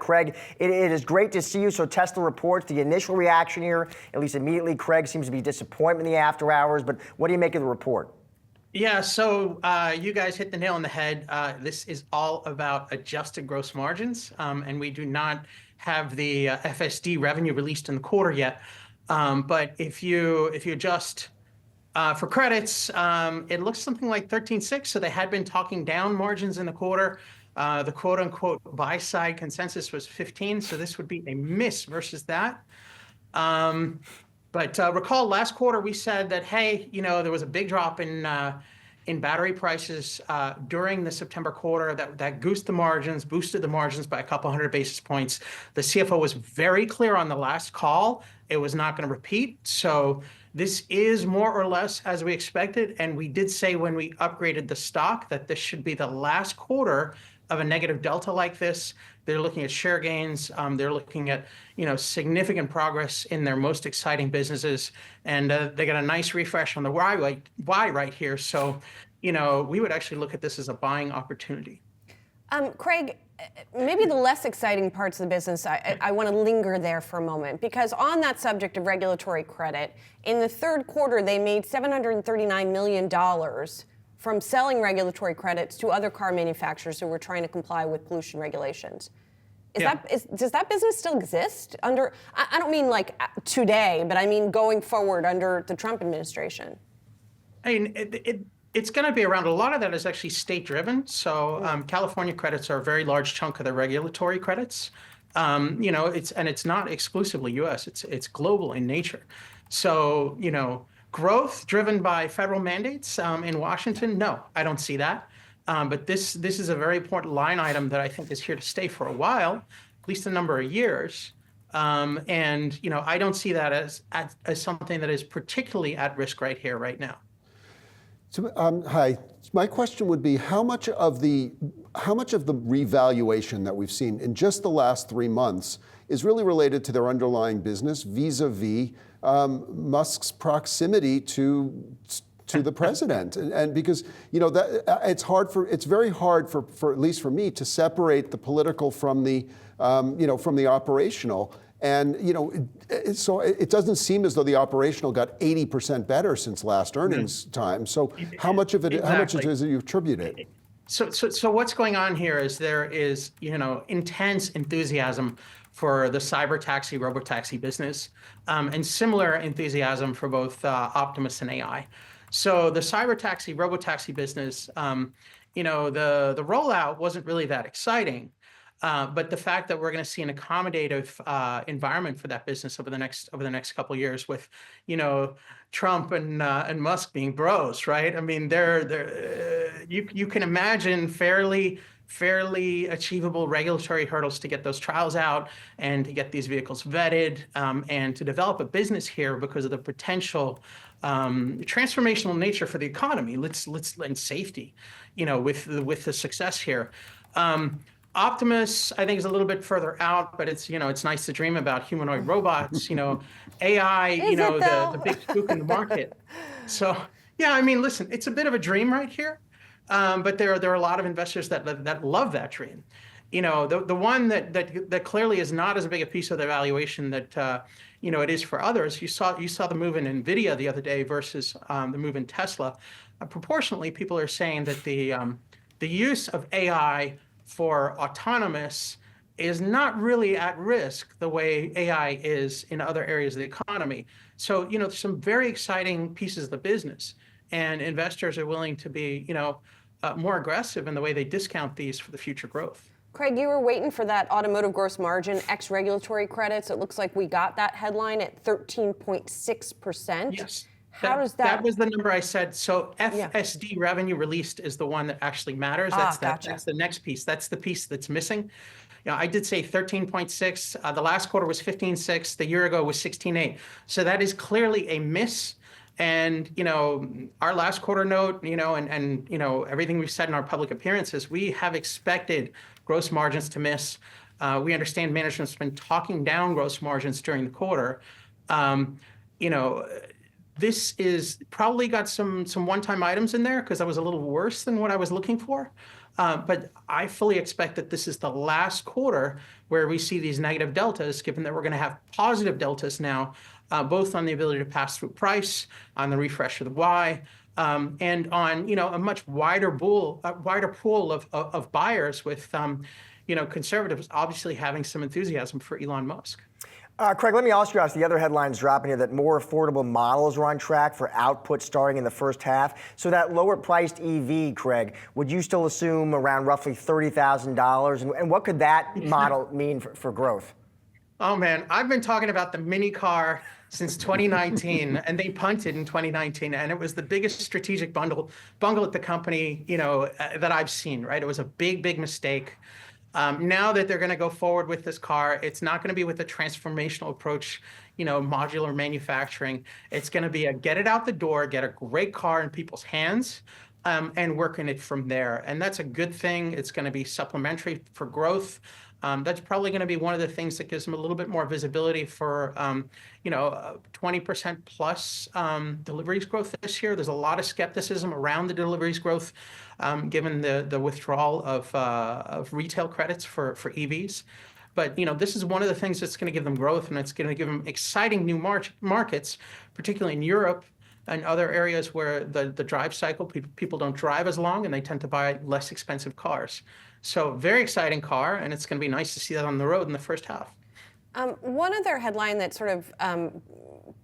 Craig, it is great to see you. So Tesla reports the initial reaction here, at least immediately, Craig, seems to be disappointment in the after hours. But what do you make of the report? Yeah, so you guys hit the nail on the head. This is all about adjusted gross margins, and we do not have the FSD revenue released in the quarter yet. But if you adjust for credits, it looks something like 13.6. So they had been talking down margins in the quarter. The quote unquote buy side consensus was 15. So this would be a miss versus that. But recall last quarter we said that, hey, there was a big drop in battery prices during the September quarter that boosted the margins by a couple hundred basis points. The CFO was very clear on the last call. It was not going to repeat. So this is more or less as we expected. And we did say when we upgraded the stock that this should be the last quarter of a negative delta like this. They're looking at share gains. They're looking at significant progress in their most exciting businesses, and they got a nice refresh on the why right here. So, we would actually look at this as a buying opportunity. Craig, maybe the less exciting parts of the business, I want to linger there for a moment, because on that subject of regulatory credit, in the third quarter they made $739 million from selling regulatory credits to other car manufacturers who were trying to comply with pollution regulations. Does that business still exist under, I don't mean like today, but I mean going forward under the Trump administration? I mean, it's going to be around. A lot of that is actually state-driven. So California credits are a very large chunk of the regulatory credits. It's not exclusively U.S. It's global in nature. So growth driven by federal mandates in Washington? No, I don't see that. But this is a very important line item that I think is here to stay for a while, at least a number of years. And I don't see that as something that is particularly at risk right here, right now. So, hi. My question would be how much of the revaluation that we've seen in just the last 3 months is really related to their underlying business vis-a-vis Musk's proximity to the president, and because that it's very hard for at least for me to separate the political from the from the operational. And so it doesn't seem as though the operational got 80% better since last earnings time. So how much of it? Exactly. How much does you attribute it? So what's going on here is there is intense enthusiasm for the cyber taxi, robotaxi business, and similar enthusiasm for both Optimus and AI. So the cyber taxi, robotaxi business, the rollout wasn't really that exciting. But the fact that we're going to see an accommodative environment for that business over the next couple of years, with Trump and Musk being bros, right? I mean, you can imagine fairly achievable regulatory hurdles to get those trials out and to get these vehicles vetted and to develop a business here because of the potential transformational nature for the economy. And safety, with the success here. Optimus, I think, is a little bit further out, but it's nice to dream about humanoid robots, AI, the big spook in the market. So yeah, I mean, listen, it's a bit of a dream right here, but there are a lot of investors that love that dream. The one that clearly is not as big a piece of the valuation that it is for others. You saw the move in Nvidia the other day versus the move in Tesla. Proportionately, people are saying that the use of AI for autonomous is not really at risk the way AI is in other areas of the economy. So, there's some very exciting pieces of the business, and investors are willing to be, more aggressive in the way they discount these for the future growth. Craig, you were waiting for that automotive gross margin ex regulatory credits. It looks like we got that headline at 13.6%. Yes. How does that? That was the number I said. So FSD revenue released is the one that actually matters. That's the next piece. That's the piece that's missing. I did say 13.6. The last quarter was 15.6. The year ago was 16.8. So that is clearly a miss. And our last quarter note, and everything we've said in our public appearances, we have expected gross margins to miss. We understand management's been talking down gross margins during the quarter. This is probably got some one-time items in there because that was a little worse than what I was looking for. But I fully expect that this is the last quarter where we see these negative deltas, given that we're going to have positive deltas now, both on the ability to pass through price, on the refresh of the Y, and on a much wider pool of buyers, with conservatives obviously having some enthusiasm for Elon Musk. Craig, let me also ask the other headlines dropping here that more affordable models are on track for output starting in the first half. So that lower priced EV, Craig, would you still assume around roughly $30,000? And what could that model mean for growth? Oh man, I've been talking about the mini car since 2019, and they punted in 2019, and it was the biggest strategic bungle at the company, that I've seen. Right, it was a big mistake. Now that they're going to go forward with this car, it's not going to be with a transformational approach, modular manufacturing. It's going to be a get it out the door, get a great car in people's hands, and working it from there. And that's a good thing. It's going to be supplementary for growth. That's probably going to be one of the things that gives them a little bit more visibility for, 20% plus deliveries growth this year. There's a lot of skepticism around the deliveries growth, given the withdrawal of retail credits for EVs. But this is one of the things that's going to give them growth, and it's going to give them exciting new markets, particularly in Europe and other areas where the drive cycle, people don't drive as long and they tend to buy less expensive cars. So very exciting car, and it's going to be nice to see that on the road in the first half. One other headline that sort of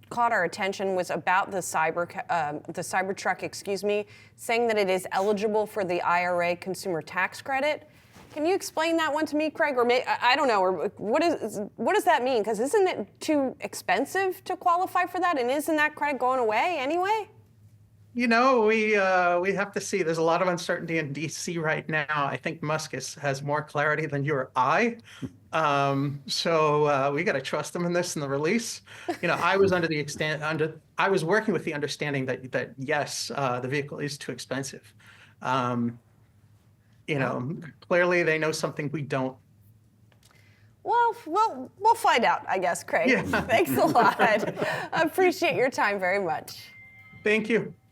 caught our attention was about the Cybertruck, saying that it is eligible for the IRA consumer tax credit. Can you explain that one to me, Craig? Or I don't know. Or what does that mean? Because isn't it too expensive to qualify for that? And isn't that credit going away anyway? We have to see. There's a lot of uncertainty in DC right now. I think Musk has more clarity than you or I. So we got to trust him in this in the release. I was I was working with the understanding that yes, the vehicle is too expensive. Clearly they know something we don't. Well, we'll find out, I guess, Craig. Yeah. Thanks a lot. I appreciate your time very much. Thank you.